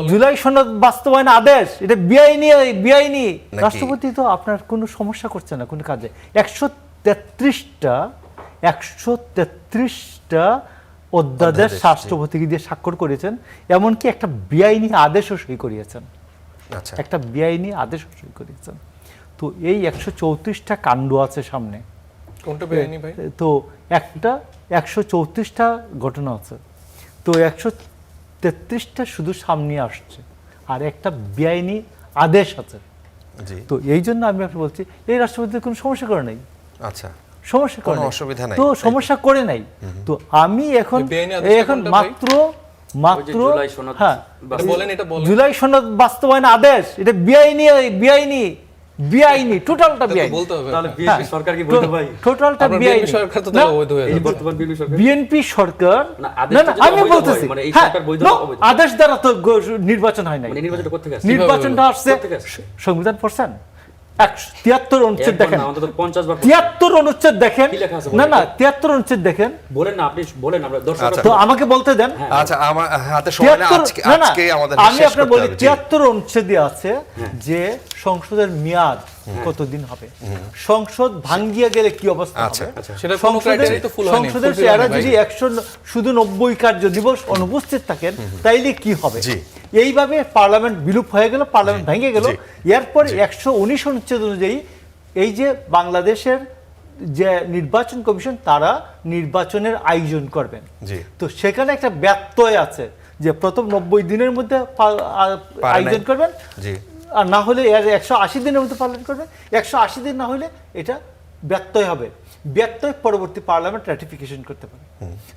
জুলাই সনদ বাস্তবায়ন আদেশ এটা বেআইনি রাষ্ট্রপতি তো আপনার কোনো সমস্যা করছে না কোনো কাজে 133টা অধ্যাদেশ রাষ্ট্রপতিকে দিয়ে স্বাক্ষর করেছেন, এমনকি একটা বেআইনি আদেশও সই করিয়েছেন। আচ্ছা, একটা বেআইনি আদেশও সই করিয়েছেন। তো এই 134টা কাণ্ড আছে সামনে। কোনটা বেআইনি ভাই? তো একটা 134টা ঘটনা আছে, তো 133টা শুধু সামনে আসছে, আর একটা বেআইনি আদেশ আছে। জি, তো এই জন্য আমি আপনাকে বলছি এই রাষ্ট্রপতির কোনো সমস্যা করে নাই, আচ্ছা, সমস্যা করে কোনো নাই। অসুবিধা নাই, তো সমস্যা করে নাই। তো আমি এখন বেআইনি আদেশটা এখন কোনটা ভাই? মাত্র জুলাই সনদ হ্যাঁ এটা বলেন। জুলাই সনদ বাস্তবায়ন আদেশ এটা বেআইনি টোটালটা বেআইনি। বলতে হবে। তাহলে বিএনপি সরকার কি বলতে ভাই? টোটালটা আপনার বেআইনি। বিএনপি সরকার তো তাহলে অবৈধ হয়ে এই যাবে। বর্তমান বিএনপি সরকার বিএনপি সরকার না, আদেশটা না না যদি আমি অবৈধ বলতেছি হয়, মানে এই হ্যাঁ, সরকার বৈধ no, না অবৈধ? আদেশ দ্বারা তো নির্বাচন হয় নাই। মানে নির্বাচনটা করতে গেছে নির্বাচনটা আসছে কোত্থেকে আসছে? সংবিধান পড়ছেন 73 অনুচ্ছেদ একবার দেখেন, না, অন্তত 50 বার 73 অনুচ্ছেদ দেখেন। কি লেখা আছে না বলেন না তো? 73 অনুচ্ছেদ দেখেন। বলেন না, আপনি বলেন, আমরা দর্শক আচ্ছা। তো আমাকে বলতে দেন। আচ্ছা, আমার হাতে সময় না, 73 না না আজকে আমাদের আমি শেষ আপনাকে করতে বলি হবে। জি। 73 অনুচ্ছেদে আছে যে সংসদের মেয়াদ কতদিন হবে, সংসদ ভাঙ্গিয়া গেলে কি অবস্থা আচ্ছা, হবে। সেটা কোনো ক্রাইটেরিয়া তো ফুল হয়নি, সংসদের fulfill হয়নি চেহারা ভাই। যদি 190 কার্য দিবস অনুপস্থিত থাকেন তাইলে কি হবে। জি। এইভাবে পার্লামেন্ট বিলুপ হয়ে গেল, পার্লামেন্ট ভেঙে গেল। জি। এরপরে 119 অনুচ্ছেদ অনুযায়ী এই যে বাংলাদেশের যে নির্বাচন কমিশন তারা নির্বাচনের আয়োজন করবেন। জি। তো সেখানে একটা ব্যত্যয় আছে যে প্রথম 90 দিনের মধ্যে আয়োজন করবেন, জি। আর না হলে 180 দিনের মধ্যে পালন করবেন। 180 দিন না হলে এটা ব্যত্যয় হবে, ব্যত্যয় পরবর্তী পার্লামেন্ট রাটিফিকেশন করতে পারে।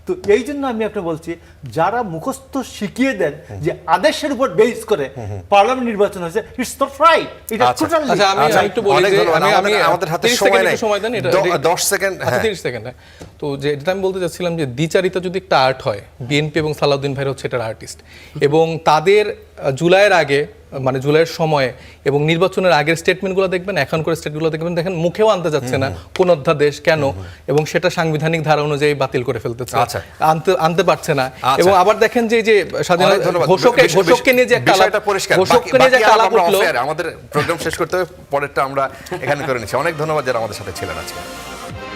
তো এই জন্য আমি আপনাকে বলছি যারা মুখস্থ শিখিয়ে দেন যে আদেশের উপর বেস করে পার্লামেন্ট নির্বাচন হয়েছে, ইটস নট রাইট। এটা আচ্ছা, টোটালি আচ্ছা, আমি একটু বলি অনেক যে ধন্যবাদ। আমি আমাদের হাতে 30 সময় সেকেন্ড নাই। একটু সময় দেন, এটা 10 সেকেন্ড। আচ্ছা, 30 সেকেন্ড। তো যেটা আমি বলতে চাচ্ছিলাম যে দ্বিচারিতা যদি একটা আর্ট হয়, বিএনপি এবং সালাউদ্দিন ভাই হচ্ছে এটার আর্টিস্ট, এবং তাদের জুলাইয়ের আগে মানে জুলাইয়ের সময়ে এবং নির্বাচনের আগের স্টেটমেন্টগুলো দেখবেন, এখনকার স্টেটগুলো দেখবেন, দেখেন মুখেও আনতে যাচ্ছে না কোন অধ্যাদেশ কেন, এবং সেটা সাংবিধানিক ধারা অনুযায়ী বাতিল করে ফেলতেছে, আচ্ছা। আনতে পারছে না। আচ্ছা। এবং আবার দেখেন যে স্বাধীনতা অনেক ধন্যবাদ। ঘোষককে নিয়ে যে একটা বিষয়টা পরিষ্কার। ঘোষককে নিয়ে যে একটা আলাপ উঠলো, আমাদের প্রোগ্রাম শেষ করতে হবে, পরেরটা আমরা এখানে করে নিচ্ছি। অনেক ধন্যবাদ যারা আমাদের সাথে ছিলেন আজকে।